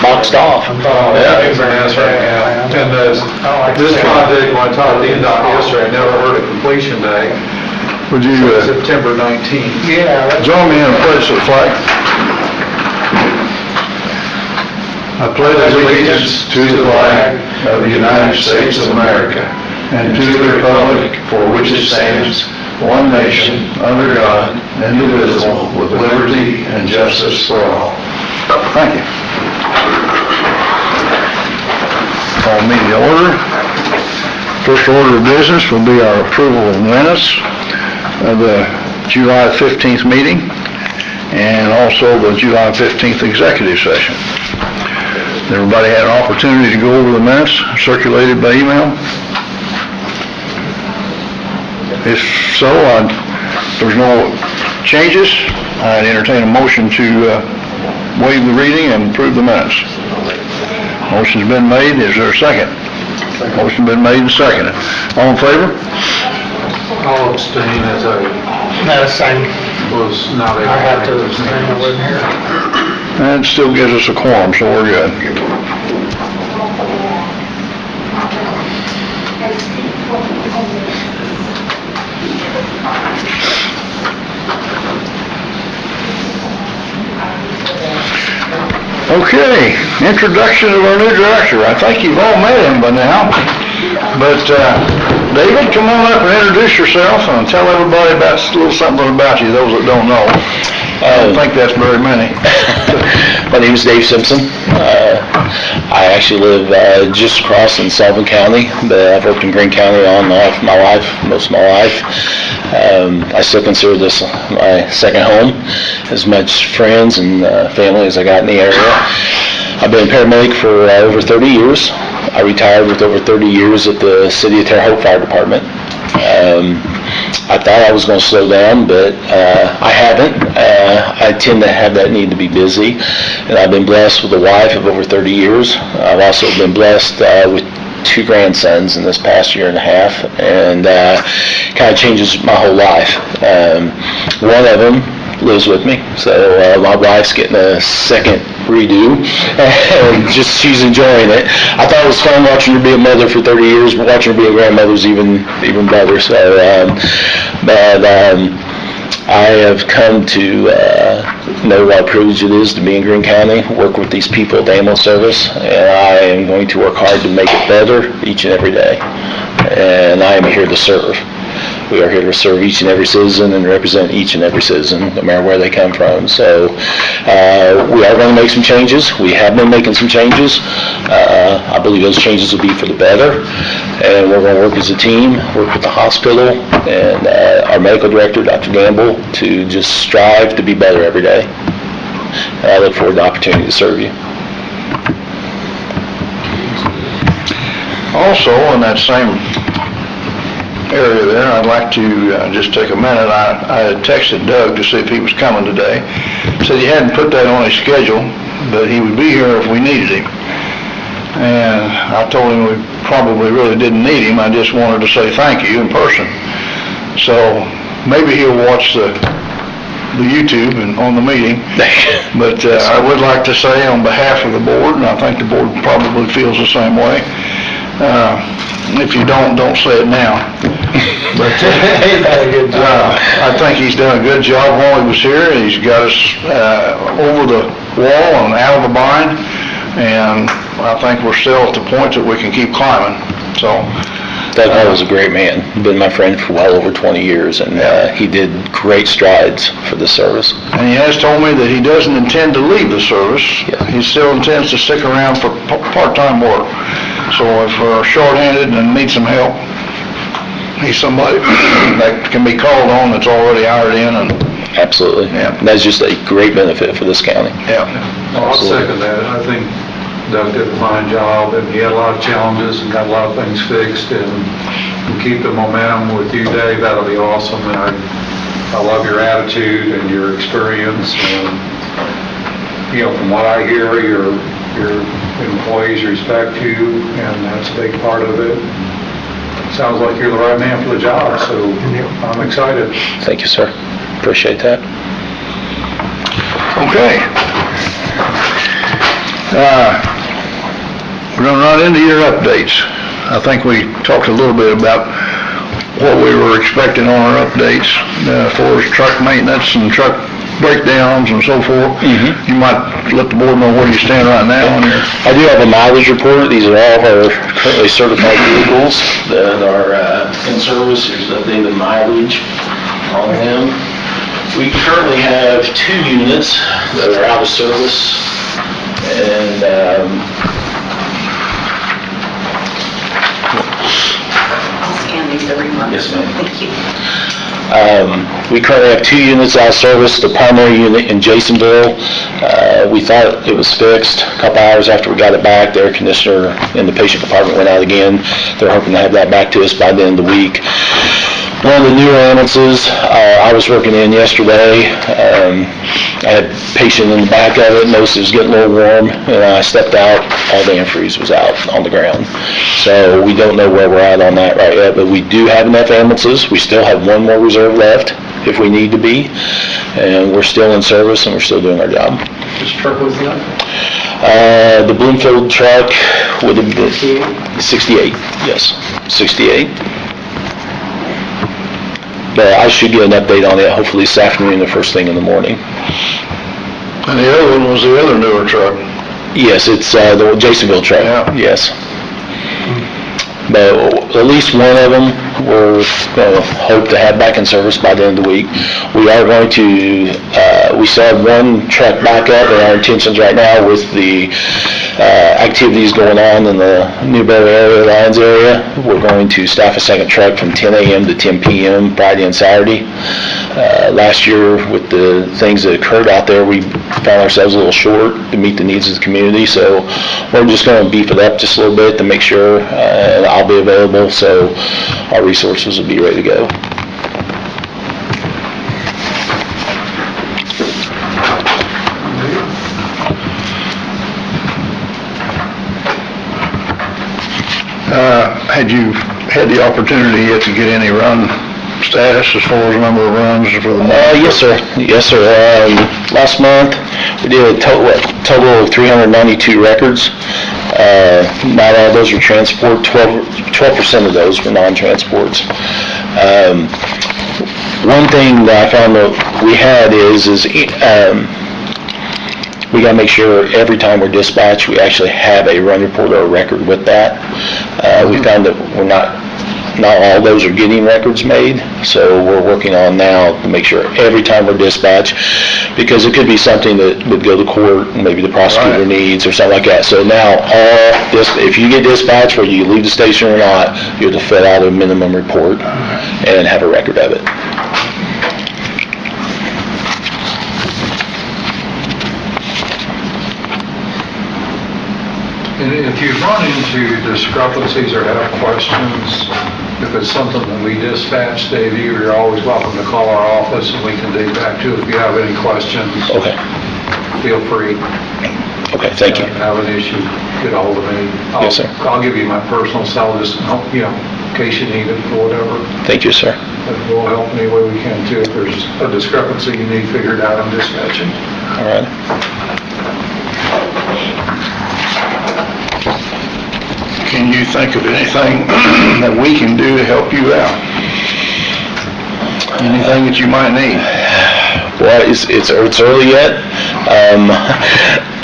boxed off. Yeah, it's a mess right now. And this project, when I talked to NDOT yesterday, I never heard a completion day. Would you September 19th. join me in a pledge to the flag? I pledge allegiance to the flag of the United States of America and to the republic for which it stands, one nation, under God, indivisible, with liberty and justice for all. Thank you. Call meeting to order. First order of business will be our approval of minutes of the July 15th meeting and also the July 15th executive session. Everybody had an opportunity to go over the minutes circulated by email? If so, there's no changes. I'd entertain a motion to waive the reading and approve the minutes. Motion's been made. Is there a second? Motion been made and seconded. All in favor? I'll abstain as I was not able. I have to abstain, I wasn't here. And it still gives us a quorum, so we're good. Okay, introduction of our new director. I think you've all met him by now. But David, come on up and introduce yourself and tell everybody about a little something about you, those that don't know. I don't think that's very many. My name is Dave Simpson. I actually live just across in Sullivan County, but I've worked in Greene County all my life, most of my life. I still consider this my second home, as much friends and family as I got in the area. I've been a paramedic for over 30 years. I retired with over 30 years at the City of Terre Haute Fire Department. I thought I was going to slow down, but I haven't. I tend to have that need to be busy, and I've been blessed with a wife of over 30 years. I've also been blessed with 2 grandsons in this past year and a half, and kind of changes my whole life. One of them lives with me, so my wife's getting a second redo, and just she's enjoying it. I thought it was fun watching her be a mother for 30 years, but watching her be a grandmother is even better. So, I have come to know what a privilege it is to be in Greene County, work with these people at the ambulance service, and I am going to work hard to make it better each and every day. And I am here to serve. We are here to serve each and every citizen and represent each and every citizen, no matter where they come from. So we are going to make some changes. We have been making some changes. I believe those changes will be for the better. And we're going to work as a team, work with the hospital and our medical director, Dr. Gamble, to just strive to be better every day. And I look forward to the opportunity to serve you. Also, in that same area there, I'd like to just take a minute. I had texted Doug to see if he was coming today. Said he hadn't put that on his schedule, but he would be here if we needed him. And I told him we probably really didn't need him. I just wanted to say thank you in person. So maybe he'll watch the YouTube and on the meeting. But I would like to say on behalf of the board, and I think the board probably feels the same way, if you don't say it now. But I think he's done a good job while he was here. He's got us over the wall and out of the bind, and I think we're still at the point that we can keep climbing. So Doug was a great man. Been my friend for well over 20 years, and he did great strides for the service. And he has told me that he doesn't intend to leave the service. Yeah. He still intends to stick around for part-time work. So if we're short-handed and need some help, he's somebody that can be called on that's already hired in. And absolutely. Yeah. And that's just a great benefit for this county. Yeah. Well, I'll second that. I think Doug did a fine job, and he had a lot of challenges and got a lot of things fixed, and keep the momentum with you, Dave. That'll be awesome. And I love your attitude and your experience, and from what I hear, your employees respect you, and that's a big part of it. Sounds like you're the right man for the job, so I'm excited. Thank you, sir. Appreciate that. Okay. We're gonna run into your updates. I think we talked a little bit about what we were expecting on our updates, as far as truck maintenance and truck breakdowns and so forth. You might let the board know where you stand right now on your... I do have a mileage report. These are all of our currently certified vehicles that are in service. Here's the updated mileage on them. We currently have 2 units that are out of service, and I'll scan these every month. Yes, ma'am. Thank you. we currently have 2 units out of service. The primary unit in Jasonville, we thought it was fixed. A couple hours after we got it back, the air conditioner in the patient compartment went out again. They're hoping to have that back to us by the end of the week. One of the newer ambulances, I was working in yesterday. I had a patient in the back of it, noticed it was getting a little warm, and I stepped out, all the antifreeze was out on the ground. So we don't know where we're at on that right yet, but we do have enough ambulances. We still have 1 more reserve left if we need to be, and we're still in service and we're still doing our job. Which truck was that? The Bloomfield truck would have been 68, yes, 68. But I should get an update on it hopefully this afternoon or first thing in the morning. And the other one was the other newer truck. Yes, it's the Jasonville truck, Yeah. yes. But at least one of them we're going to hope to have back in service by the end of the week. We are going to, we still have 1 truck back up, and our intentions right now with the activities going on in the Newberry area, Lyons area, we're going to staff a second truck from 10 a.m. to 10 p.m. Friday and Saturday. Last year, with the things that occurred out there, we found ourselves a little short to meet the needs of the community, so we're just going to beef it up just a little bit to make sure I'll be available, so our resources will be ready to go. Had you had the opportunity yet to get any run status as far as number of runs for the month? Yes, sir. Yes, sir. Last month, we did a total of 392 records. Not all of those were transport. 12% of those were non-transports. One thing that I found that we had is we got to make sure every time we're dispatched, we actually have a run report or a record with that. We found that not all those are getting records made, so we're working on now to make sure every time we're dispatched, because it could be something that would go to court, and maybe the prosecutor needs or something like that. So now, if you get dispatched, whether you leave the station or not, you have to fill out a minimum report and have a record of it. And if you run into discrepancies or have questions, if it's something that we dispatch, Dave, you're always welcome to call our office and we can dig back to it. If you have any questions, Okay. feel free. Okay, thank you. If you have an issue, get a hold of me. Yes, sir. I'll give you my personal cell, just, in case you need it or whatever. Thank you, sir. But we'll help any way we can too. If there's a discrepancy you need figured out on dispatching. All right. Can you think of anything that we can do to help you out? Anything that you might need? Well, it's early yet.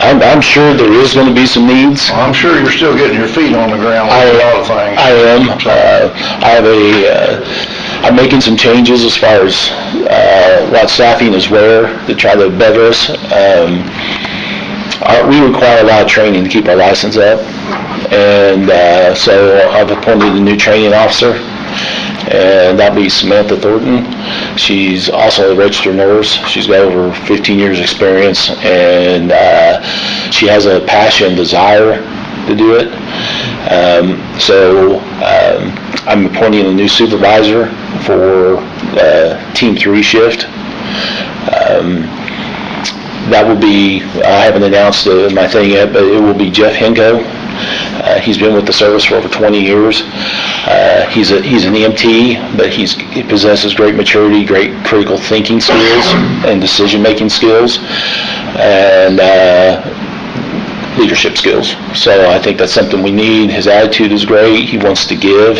I'm sure there is going to be some needs. Well, I'm sure you're still getting your feet on the ground with a lot of things. I am. I'm making some changes as far as what staffing is where to try to better us. We require a lot of training to keep our license up, and so I've appointed a new training officer, and that'll be Samantha Thornton. She's also a registered nurse. She's got over 15 years experience, and she has a passion, desire to do it. So I'm appointing a new supervisor for Team 3 shift. That will be, I haven't announced my thing yet, but it will be Jeff Henko. He's been with the service for over 20 years. He's an EMT, but he possesses great maturity, great critical thinking skills, and decision-making skills. And leadership skills. So I think that's something we need. His attitude is great. He wants to give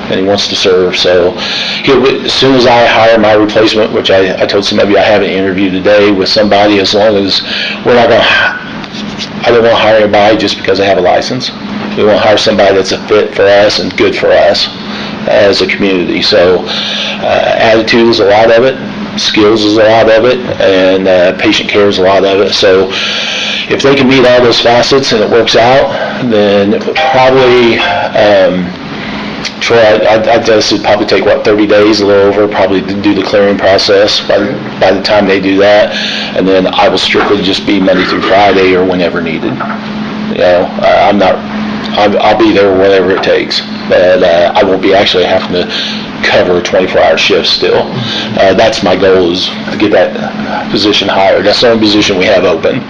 and he wants to serve. So as soon as I hire my replacement, which I told some of you I have an interview today with somebody, as long as we're not going to, I don't want to hire anybody just because they have a license. We want to hire somebody that's a fit for us and good for us as a community. So attitude is a lot of it, skills is a lot of it, and patient care is a lot of it. So if they can meet all those facets and it works out, then probably, Troy, I'd guess it'd probably take, 30 days, a little over, probably to do the clearing process by the time they do that. And then I will strictly just be Monday through Friday or whenever needed. I'll be there whatever it takes, but I won't be actually having to cover a 24-hour shift still. That's my goal, is to get that position hired. That's the only position we have open.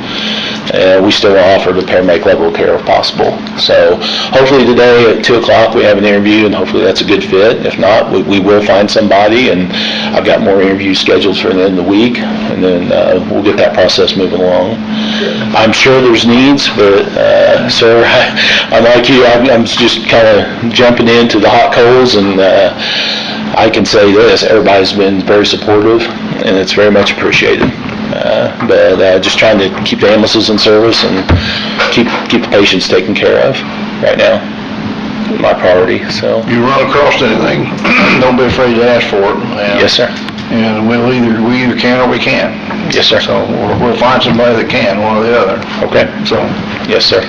We still want to offer the paramedic level of care if possible. So hopefully today at 2 o'clock we have an interview, and hopefully that's a good fit. If not, we will find somebody, and I've got more interviews scheduled for the end of the week, and then we'll get that process moving along. I'm sure there's needs, but sir, I'm like you, I'm just kind of jumping into the hot coals, and I can say this, everybody's been very supportive, and it's very much appreciated. But just trying to keep the ambulances in service and keep the patients taken care of right now, my priority. So. You run across anything, don't be afraid to ask for it. Yes, sir. And we either can or we can't. Yes, sir. So we'll find somebody that can, one or the other. Okay. So. Yes, sir.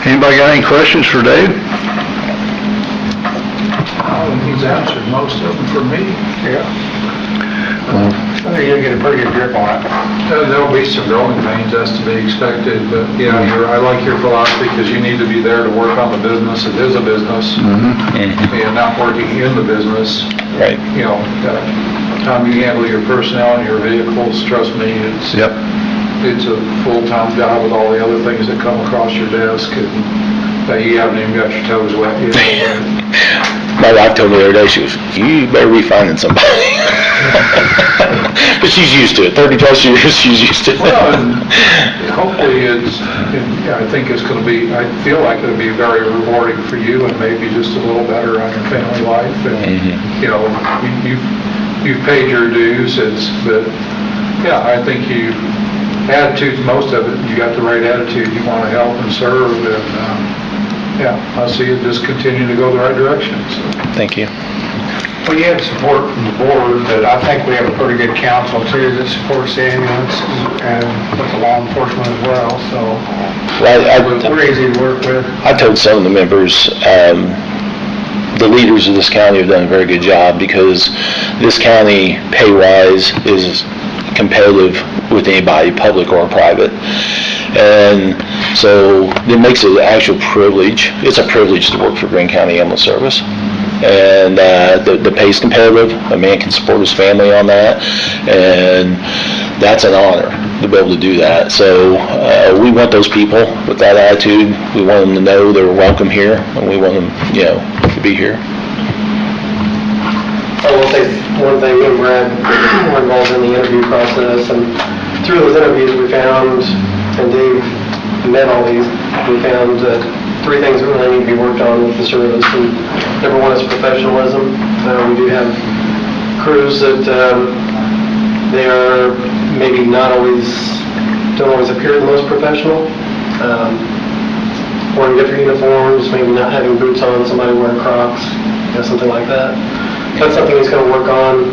Anybody got any questions for Dave? He's answered most of them for me. Yeah. I think you'll get a pretty good grip on it. There'll be some growing pains, that's to be expected, but yeah, I like your philosophy, because you need to be there to work on the business. It is a business, and not working in the business. Right. Time you handle your personnel and your vehicles, trust me, it's a full-time job with all the other things that come across your desk, and you haven't even got your toes wet yet. My wife told me the other day, she goes, you better be finding somebody. But she's used to it. 30 plus years, she's used to it. Well, and hopefully I think it's going to be, I feel like it'll be very rewarding for you, and maybe just a little better on your family life. And, you've paid your dues, but yeah, I think attitude, most of it, you got the right attitude. You want to help and serve, and I see it just continue to go the right direction. So. Thank you. Well, you have support from the board, but I think we have a pretty good council too that supports the ambulance and with the law enforcement as well, so we're easy to work with. I told some of the members, the leaders of this county have done a very good job, because this county, pay-wise, is competitive with anybody, public or private. And so it makes it an actual privilege. It's a privilege to work for Greene County Ambulance Service. And the pay's competitive. A man can support his family on that, and that's an honor to be able to do that. So we want those people with that attitude. We want them to know they're welcome here, and we want them, to be here. I will say one thing, me and Brad were involved in the interview process, and through those interviews we found, and Dave met all these, we found that 3 things that really need to be worked on with the service. And number 1 is professionalism. We do have crews that they are maybe don't always appear the most professional. Wearing different uniforms, maybe not having boots on, somebody wearing Crocs, something like that. That's something he's going to work on.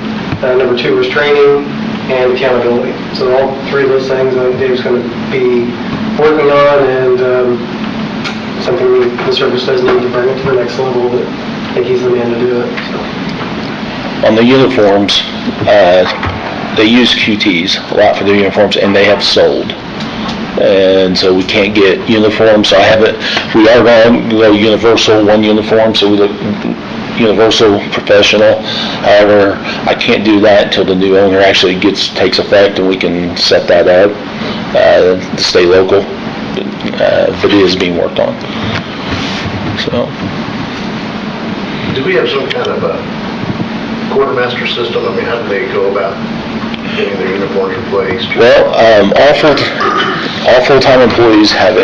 Number 2 is training and accountability. So all 3 of those things that Dave's going to be working on, and something the service does need to bring it to the next level, but I think he's the man to do it. So. On the uniforms, they use QTs a lot for their uniforms, and they have sold. And so we can't get uniforms, so we are going to go universal, 1 uniform, so we look universal professional. However, I can't do that until the new owner actually takes effect, and we can set that up to stay local. But it is being worked on. So. Do we have some kind of a quartermaster system? I mean, how do they go about getting their uniforms replaced? Well, all full-time employees have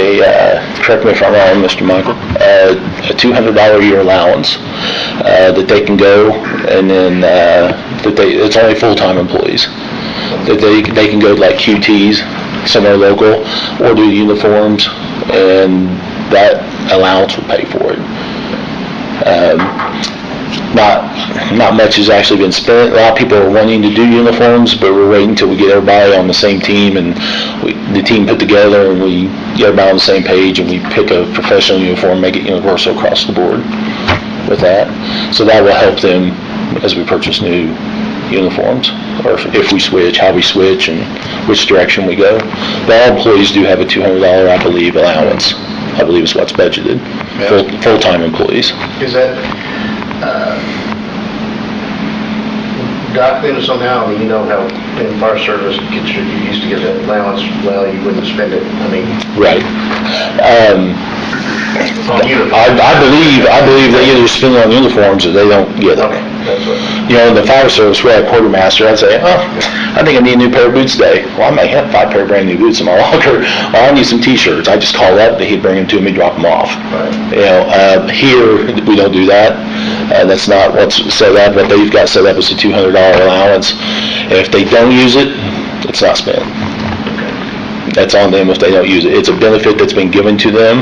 correct me if I'm wrong, Mr. Michael, a $200 a year allowance that they can go, and then it's only full-time employees. That they can go to like QTs, somewhere local, or do uniforms, and that allowance will pay for it. Not much has actually been spent. A lot of people are wanting to do uniforms, but we're waiting until we get everybody on the same team, and the team put together, and we get everybody on the same page, and we pick a professional uniform, make it universal across the board with that. So that will help them as we purchase new uniforms, or if we switch, how we switch, and which direction we go. But all employees do have a $200, I believe, allowance. I believe is what's budgeted. Full-time employees. Is that documented somehow? I mean, you know how in fire service you used to get that allowance, well, you wouldn't spend it, I mean. Right. On uniforms. I believe they either spend it on uniforms or they don't get it. Okay, that's what. You know, in the fire service, we had a quartermaster, I'd say, I think I need a new pair of boots today. Well, I may have 5 pair of brand new boots in my locker. Well, I need some t-shirts. I just call up, he'd bring them to me, drop them off. Right. You know, here, we don't do that. That's not what's set up. What they've got set up is a $200 allowance. And if they don't use it, it's not spent. That's on them if they don't use it. It's a benefit that's been given to them,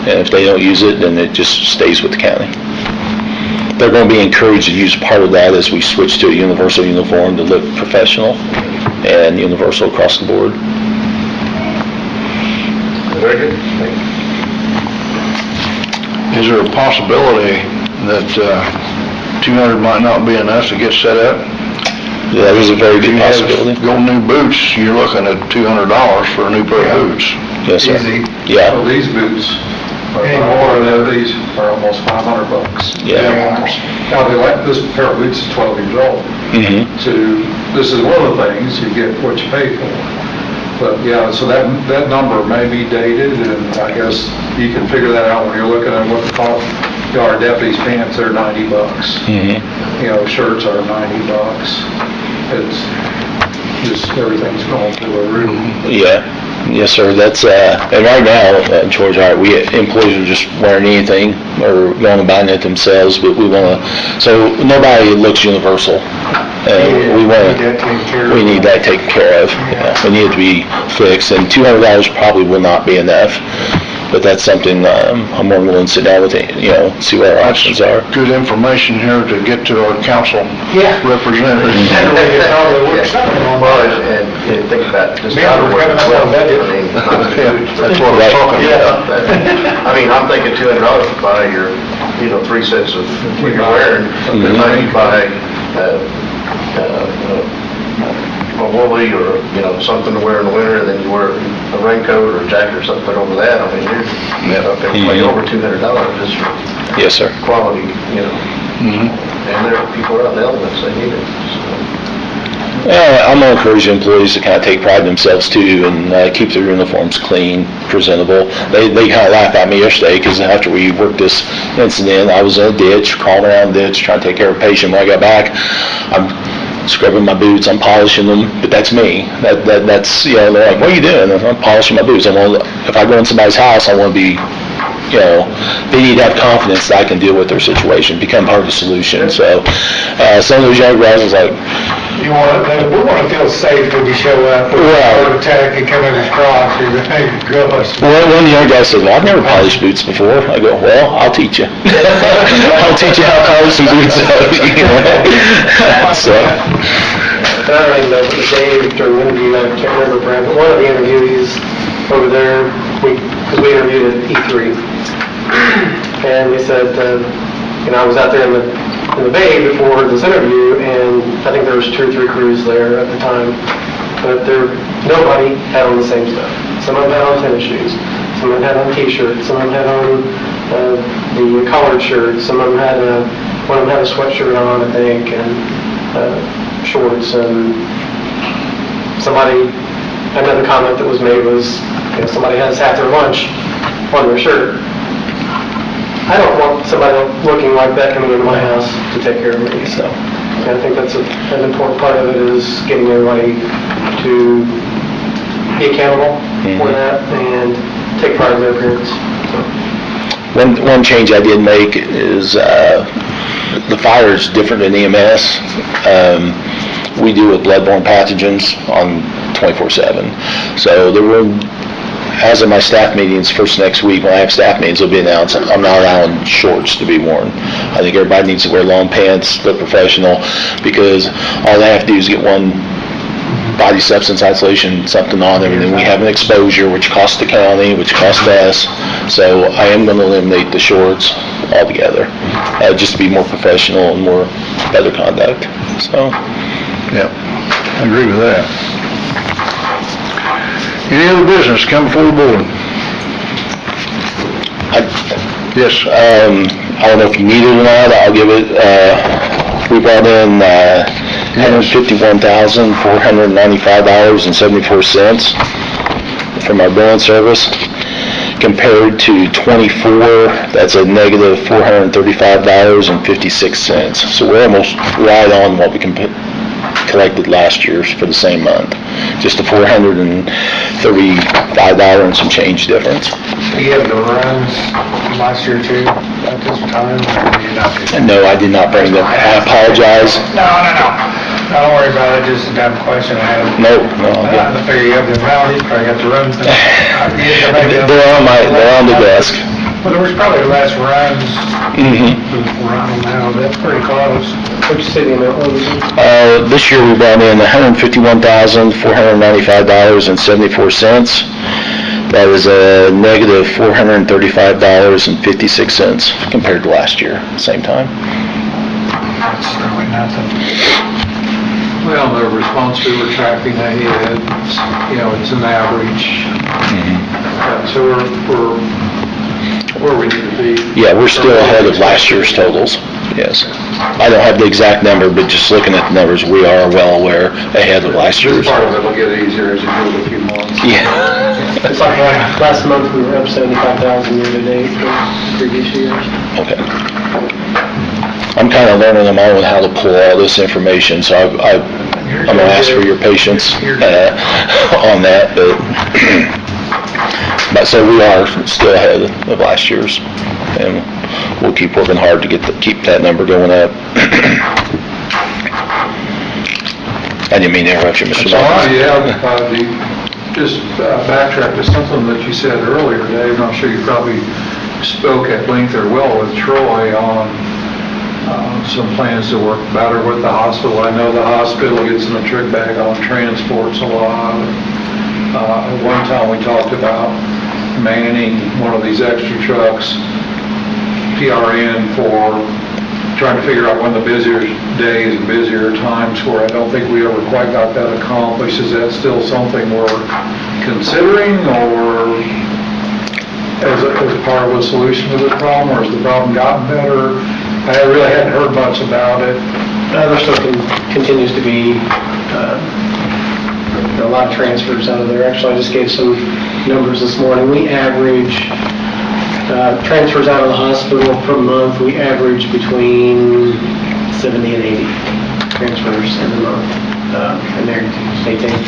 and if they don't use it, then it just stays with the county. They're going to be encouraged to use part of that as we switch to a universal uniform to look professional and universal across the board. Very good. Thank you. Is there a possibility that 200 might not be enough to get set up? Yeah, that is a very good possibility. Go new boots, you're looking at $200 for a new pair of boots. Yes, sir. Easy. Yeah. So these boots, these are almost $500. Yeah. Now, this pair of boots is 12 years old. Mm-hmm. So this is one of the things, you get what you pay for. But yeah, so that number may be dated, and I guess you can figure that out when you're looking at what the cost. You know, our deputies' pants are $90. Mm-hmm. You know, shirts are $90. It's just, everything's going through a roof. Yeah. Yes, sir. That's and right now, George, employees are just wearing anything or going and buying it themselves, but we want to. So nobody looks universal. We need that taken care of. Yeah. We need it to be fixed, and $200 probably will not be enough. But that's something I'm more willing to sit down with, see what our options are. Good information here to get to our council representatives. Well, and think about this outerwear as well. That's what we're talking about. I mean, I'm thinking $200 to buy your, 3 sets of what you're wearing. And now you buy a woolly or, something to wear in the winter, and then you wear a raincoat or a jacket or something over that. I mean, you're way over $200 just for yes, sir. quality, And there are people out in the elements, they need it. I'm going to encourage employees to kind of take pride in themselves too, and keep their uniforms clean, presentable. They kind of laughed at me yesterday because after we worked this incident, I was in a ditch, crawling around the ditch, trying to take care of a patient. When I got back, I'm scrubbing my boots, I'm polishing them, but that's me. That's they're like, what are you doing? I'm polishing my boots. If I go in somebody's house, I want to be, they need to have confidence that I can deal with their situation, become part of the solution. So some of those young guys was like, we want to feel safe when you show up with a heart attack and come in and cross. Well, one of the young guys said, well, I've never polished boots before. I go, well, I'll teach you. I'll teach you how to polish some boots up. So. I don't really know, but Dave, during the interview, I can't remember Brad, but one of the interviewees over there, because we interviewed at E3, and they said, I was out there in the bay before this interview, and I think there was 2 or 3 crews there at the time, but nobody had on the same stuff. Some of them had on tennis shoes, some of them had on t-shirts, some of them had on the collared shirt, some of them one of them had a sweatshirt on, I think, and shorts, and another comment that was made was, somebody has half their lunch on their shirt. I don't want somebody looking like that coming into my house to take care of me, so. I think that's an important part of it, is getting everybody to be accountable for that and take part in their appearance. One change I did make is the fire is different than EMS. We deal with bloodborne pathogens on 24/7. So the room, as of my staff meetings, first next week, when I have staff meetings, it'll be announced, I'm not allowing shorts to be worn. I think everybody needs to wear long pants, look professional, because all they have to do is get one body substance isolation, something on them, and then we have an exposure, which costs the county, which costs us. So I am going to eliminate the shorts altogether, just to be more professional and more better conduct. So, Yeah, I agree with that. Any other business come before the board? Yes. I don't know if you need it or not. I'll give it. We brought in $151,495.74 from our billing service, compared to 24. That's a negative $435.56. So we're almost right on what we collected last year for the same month. Just a $435 and some change difference. You had the runs last year too, at this time, or did you not? No, I did not bring them. I apologize. No. Don't worry about it, just a dumb question I had. No. I figure you have the amount, he's probably got the runs. They're on the desk. Well, there was probably less runs. Now, that's pretty close. Which city amount was it? This year we brought in $151,495.74. That is a negative $435.56 compared to last year, same time. That's really nothing. Well, the response we were tracking ahead, it's an average. So we're where we need to be. Yeah, we're still ahead of last year's totals, yes. I don't have the exact number, but just looking at the numbers, we are well aware ahead of last year's. Part of it will get easier as you go a few months. Yeah. It's like last month we were up 75,000 year to date from previous years. Okay. I'm kind of learning them all on how to pull all this information, so I'm going to ask for your patience on that, but so we are still ahead of last year's, and we'll keep working hard to keep that number going up. I didn't mean to interrupt you, Mr. Mullins. Just backtrack to something that you said earlier, Dave. I'm sure you probably spoke at length or well with Troy on some plans to work better with the hospital. I know the hospital gets in a trick bag on transports a lot. At one time we talked about manning one of these extra trucks, PRN, for trying to figure out when the busier days and busier times were. I don't think we ever quite got that accomplished. Is that still something we're considering, or as a part of a solution to the problem, or has the problem gotten better? I really hadn't heard much about it. There still continues to be a lot of transfers out of there. Actually, I just gave some numbers this morning. We average transfers out of the hospital per month. We average between 70 and 80 transfers in a month, and they take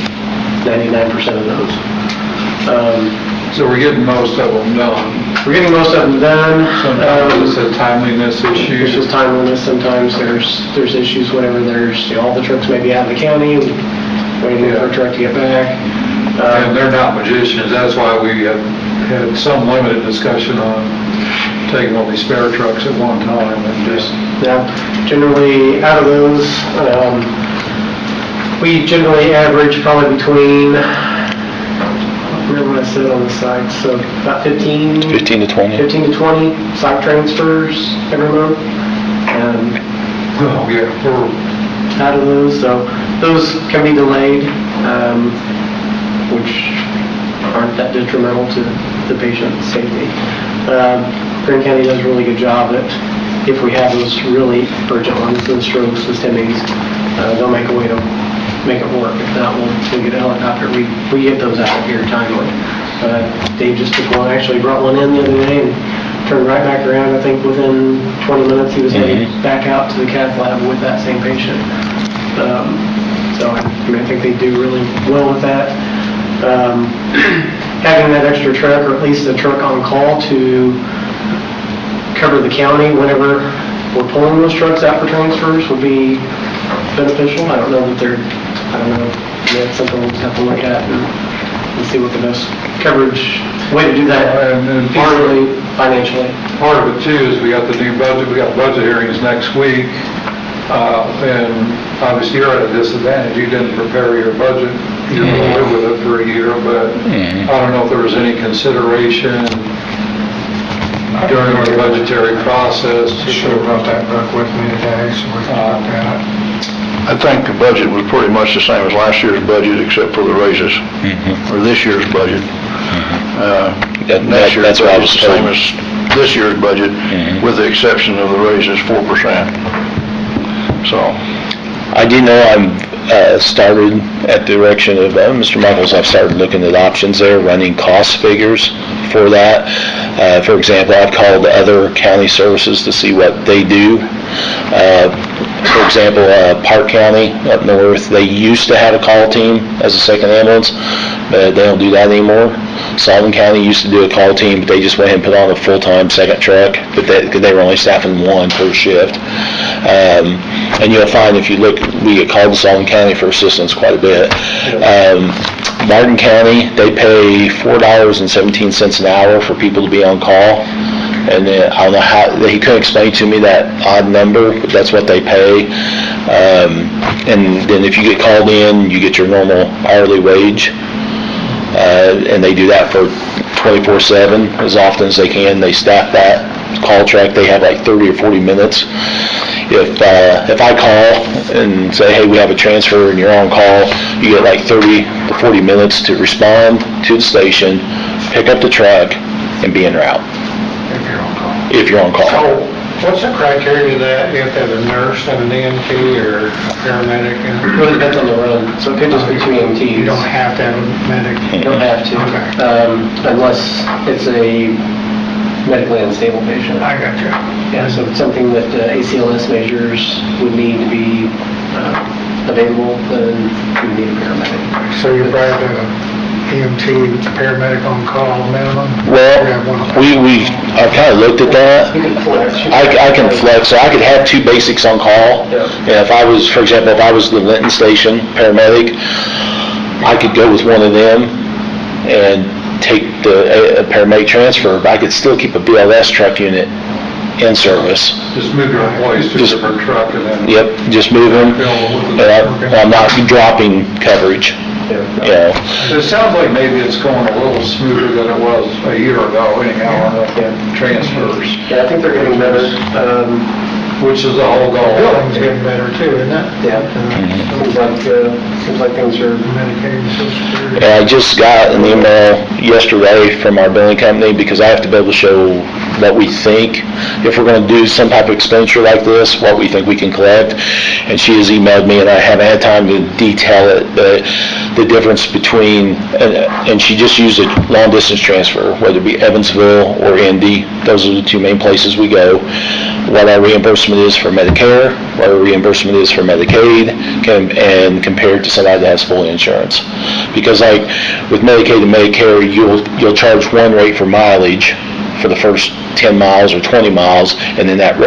99% of those. So we're getting most of them done. We're getting most of them done. Sometimes it's a timeliness issue. It's just timeliness. Sometimes there's issues whenever there's, all the trucks may be out of the county, waiting for a truck to get back. And they're not magicians. That's why we have had some limited discussion on taking all these spare trucks at one time and just... Yeah, generally out of those, we generally average probably between, where would I sit on the site? So about 15 to 20 site transfers every month. Out of those, so those can be delayed, which aren't that detrimental to the patient's safety. Greene County does a really good job at, if we have those really urgent ones, the strokes, the STEMIs, they'll make a way to make it work. If not, we'll get a helicopter. We get those out here timely. Dave just took one, actually brought one in the other day, and turned right back around. I think within 20 minutes, he was headed back out to the cath lab with that same patient. So I mean, I think they do really well with that. Having that extra truck, or at least a truck on call to cover the county whenever we're pulling those trucks out for transfers would be beneficial. I don't know. That's something we'll have to look at and see what the best coverage way to do that, And partly financially. part of it too is we got the new budget, we got budget hearings next week. And obviously you're at a disadvantage, you didn't prepare your budget, you're going to live with it for a year, but I don't know if there was any consideration during the budgetary process. Should have brought that book with me today, so we can look at it. I think the budget was pretty much the same as last year's budget, except for the raises, or this year's budget. Next year's That's what I budget's was the same told. as this year's budget, with the exception of the raises, 4%. So, I do know I'm started at the direction of Mr. Michaels. I've started looking at options there, running cost figures for that. For example, I've called other county services to see what they do. For example, Park County up north, they used to have a call team as a second ambulance, but they don't do that anymore. Sullivan County used to do a call team, but they just went ahead and put on a full-time second truck, but they were only staffing one per shift. And you'll find if you look, we get called to Sullivan County for assistance quite a bit. Martin County, they pay $4.17 an hour for people to be on call. And then, I don't know how, he couldn't explain to me that odd number, but that's what they pay. And then if you get called in, you get your normal hourly wage. And they do that for 24/7, as often as they can. They staff that call track. They have like 30 or 40 minutes. If I call and say, hey, we have a transfer and you're on call, you get like 30 to 40 minutes to respond to the station, pick up the truck, and be en route. If you're on call. So, what's the criteria that you have to have a nurse and an EMT or a paramedic? It really depends on the run, so it could just be two EMTs. You don't have to have a medic? You don't have to, Okay. unless it's a medically unstable patient. I got you. Yeah, so if it's something that ACLS measures would need to be available, then you would need a paramedic. So you're right, EMT, paramedic on call minimum? Well, I've kind of looked at that. You can flex. I can flex, so I could have two basics on call. Yeah. And if I was, for example, if I was the Linton Station paramedic, I could go with one of them and take the paramedic transfer, but I could still keep a BLS truck unit in service. Just move your employees to a different truck and then. Yep, just move them, and I'm not dropping coverage, you know. It sounds like maybe it's going a little smoother than it was a year ago anyhow on the transfers, Yeah, I think they're getting better. which is the whole goal. Billing's getting better too, isn't it? Seems like things are. Medicaid, Social Security. And I just got an email yesterday from our billing company, because I have to be able to show what we think, if we're gonna do some type of expenditure like this, what we think we can collect. And she has emailed me, and I haven't had time to detail it, but the difference between, and she just used a long distance transfer, whether it be Evansville or Indy, those are the two main places we go. What our reimbursement is for Medicare, what our reimbursement is for Medicaid, and compared to somebody that has full insurance. Because like with Medicaid and Medicare, you'll charge one rate for mileage for the first 10 miles or 20 miles, and then that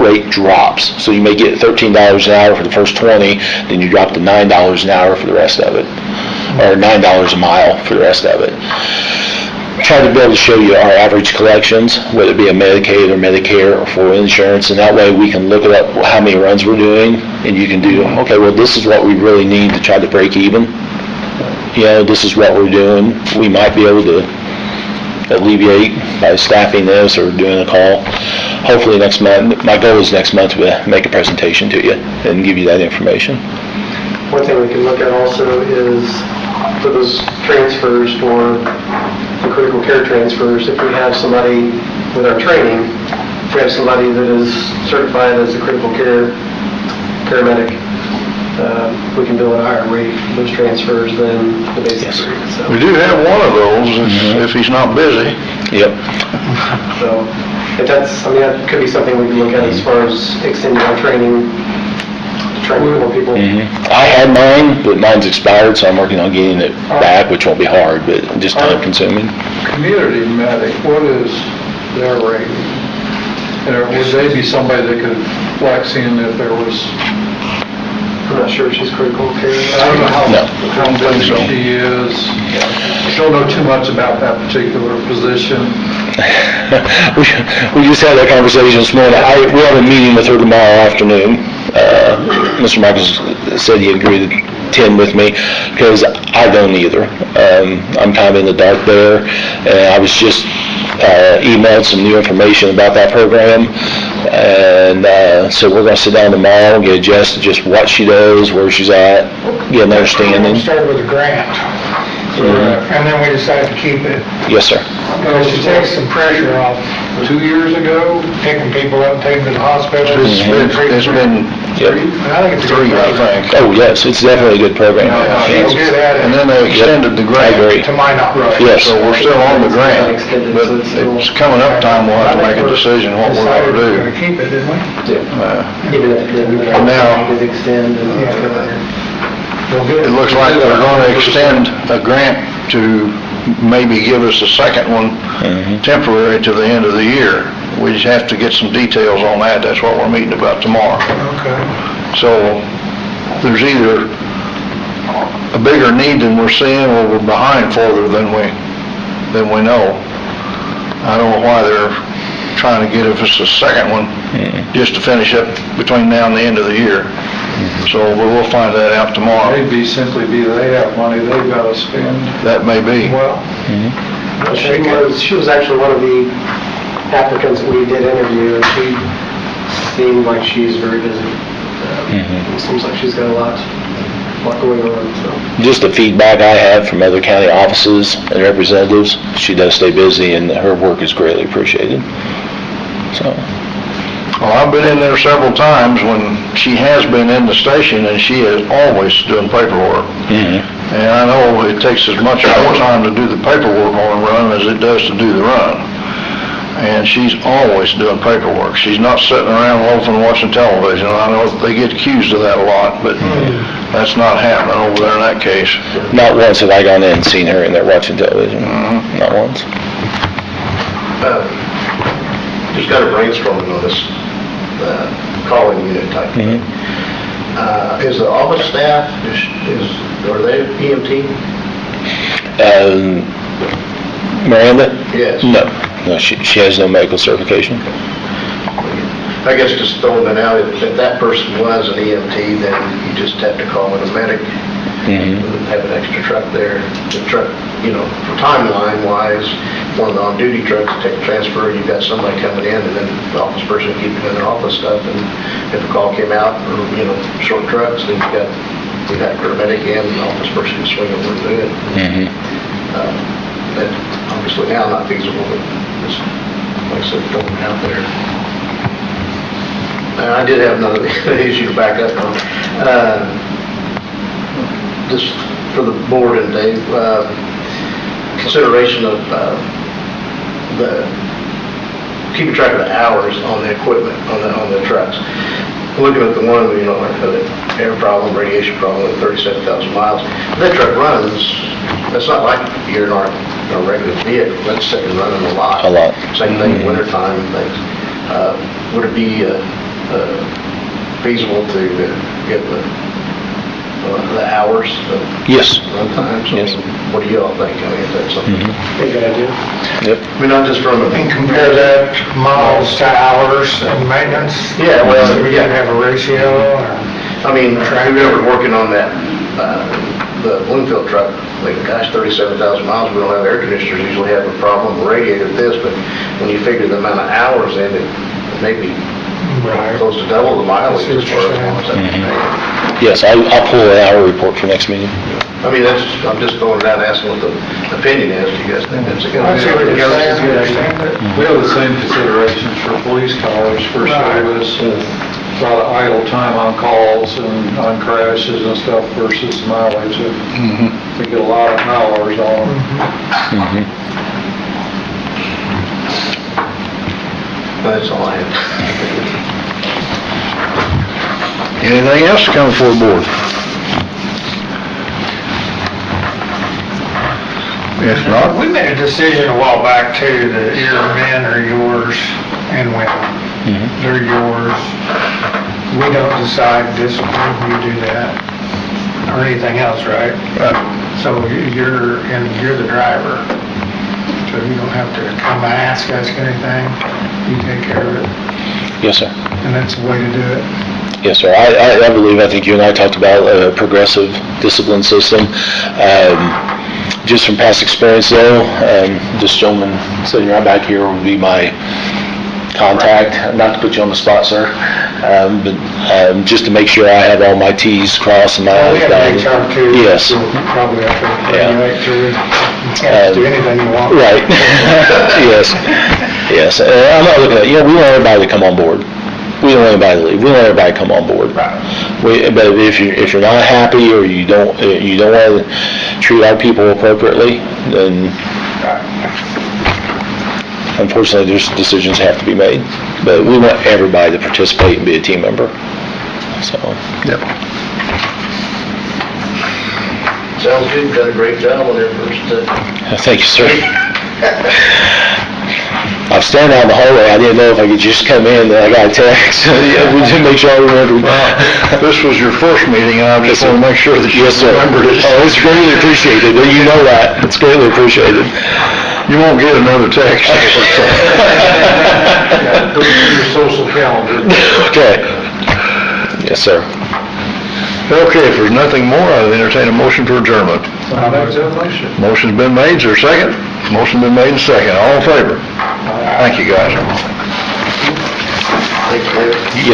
rate drops. So you may get $13 an hour for the first 20, then you drop to $9 an hour for the rest of it, or $9 a mile for the rest of it. Try to be able to show you our average collections, whether it be a Medicaid or Medicare or full insurance, and that way we can look at how many runs we're doing, and you can do, okay, well, this is what we really need to try to break even. You know, this is what we're doing. We might be able to alleviate by staffing this or doing a call. Hopefully next month, my goal is next month to make a presentation to you and give you that information. One thing we can look at also is for those transfers, for the critical care transfers, if we have somebody with our training, if we have somebody that is certified as a critical care paramedic, we can bill at a higher rate for those transfers than the basic rate. So. we do have one of those, if he's not busy. Yep. So, if that's, I mean, that could be something we can look at as far as extending our training, training more people. I had mine, but mine's expired, so I'm working on getting it back, which won't be hard, but just time consuming. Community medic, what is their rate? And would they be somebody that could flex in if there was, I'm not sure if she's critical care. I don't know No. how big she is. Don't know too much about that particular position. We just had that conversation this morning. We have a meeting with her tomorrow afternoon. Mr. Michaels said he agreed to attend with me, because I don't either. I'm kind of in the dark there, and I was just emailed some new information about that program, and so we're going to sit down tomorrow and get adjusted just what she does, where she's at, get an understanding. We started with a grant, and then we decided to keep it. Yes, sir. Because to take some pressure off 2 years ago, picking people up and taking them to the hospital. It's been Yep. And I think it's a good 3, I program. think. Oh, yes, it's definitely a good program. She's good at And it, then they extended the I grant. agree. to my knowledge. Yes. So we're still on the grant, but it's coming up time, we'll have to make a decision what we're Decided gonna we're gonna do. keep it, didn't we? Even if it didn't, Now- it extend and Yeah. stuff like that. Well, good. It looks like they're gonna extend a grant to maybe give us a second one temporary to the end of the year. We just have to get some details on that, that's what we're meeting about tomorrow. Okay. So there's either a bigger need than we're seeing, or we're behind further than we know. I don't know why they're trying to get us a second one just to finish up between now and the end of the year. So we'll find that out tomorrow. maybe simply they have money they've got to spend. That may be. Well, She was actually one of the applicants we did interview, and she seemed like she's very busy. It seems like she's got a lot going on, so. Just the feedback I have from other county offices and representatives, she does stay busy, and her work is greatly appreciated. So, Well, I've been in there several times when she has been in the station, and she is always doing paperwork. And I know it takes as much more time to do the paperwork on a run as it does to do the run. And she's always doing paperwork. She's not sitting around loafing watching television. I know they get accused of that a lot, but that's not happening over there in that case. not once have I gone in and seen her in there watching television. Not once. Just got a brainstorming on this calling unit type thing. Is the office staff, are they EMT? Miranda? Yes. No, she has no medical certification. I guess just throwing that out, if that person was an EMT, then you just have to call it a medic. Have an extra truck there. The truck, timeline wise, one of the on-duty trucks, take a transfer, you've got somebody coming in, and then the office person keep doing their office stuff, and if a call came out, or, short trucks, then we'd have a paramedic in, and the office person can swing over and do it. That obviously now not feasible, but just, like I said, throwing it out there. I did have another issue to back up on. Just for the board and Dave, consideration of keeping track of the hours on the equipment, on the trucks. Looking at the one, the air problem, radiation problem at 37,000 miles. That truck runs, that's not like you're in our regular vehicle, that's sitting running a lot. A lot. Same thing in wintertime and things. Would it be feasible to get the hours of Yes. run times? Yes. What do you all think? I mean, is that something? Good idea. Yep. I mean, not just from a... And compare that miles to hours and maintenance? Yeah, well, So we yeah. can have a ratio, or? I mean, whoever working on that, the Bloomfield truck, like, gosh, 37,000 miles, we don't have air conditioners, usually have a problem with radiator this, but when you figure the amount of hours in it, maybe Right. close to double the mileage See what as far you're as long as that. Yes, I'll pull an hour report for next meeting. I mean, I'm just throwing it out, asking what the opinion is. Do you guys think that's a good I see what you're saying, I idea? understand it. We have the same considerations for police cars, for service, a lot of idle time on calls and on crashes and stuff versus mileage. We get a lot of hours on them. That's all I have. Anything else to come before the board? If not, We made a decision a while back too, that your men are yours and women. They're yours. We don't decide discipline, you do that, or anything else, right? So you're the driver. So you don't have to come and ask us anything. You take care of it, Yes, sir. and that's the way to do it. Yes, sir. I think you and I talked about a progressive discipline system. Just from past experience though, this gentleman sitting right back here would be my contact, not to put you on the spot, sir, but just to make sure I have all my Ts crossed and my We I's have to dotted. HR too. Yes. You'll probably have to Yeah. regulate through. You can't do anything you want. Right. Yes. Yes. I'm not looking at, we want everybody to come on board. We don't want anybody to leave. We want everybody to come on board. But if you're not happy or you don't want to treat our people appropriately, then unfortunately, there's decisions have to be made. But we want everybody to participate and be a team member. So. yep. Sounds good, you've done a great job on your first, Thank you, sir. I was standing out in the hallway. I didn't know if I could just come in. I got a text. We just make sure I remembered. This was your first meeting, and I just want to make sure that you Yes, sir. remembered it. Oh, it's greatly appreciated. You know that. It's greatly appreciated. You won't get another text. Put it in your social calendar. Okay. Yes, sir. Okay, if there's nothing more, I'll entertain a motion for adjournment. I'll make that motion. Motion's been made, is there a second? Motion's been made and second, all in favor? Thank you, guys. thank you.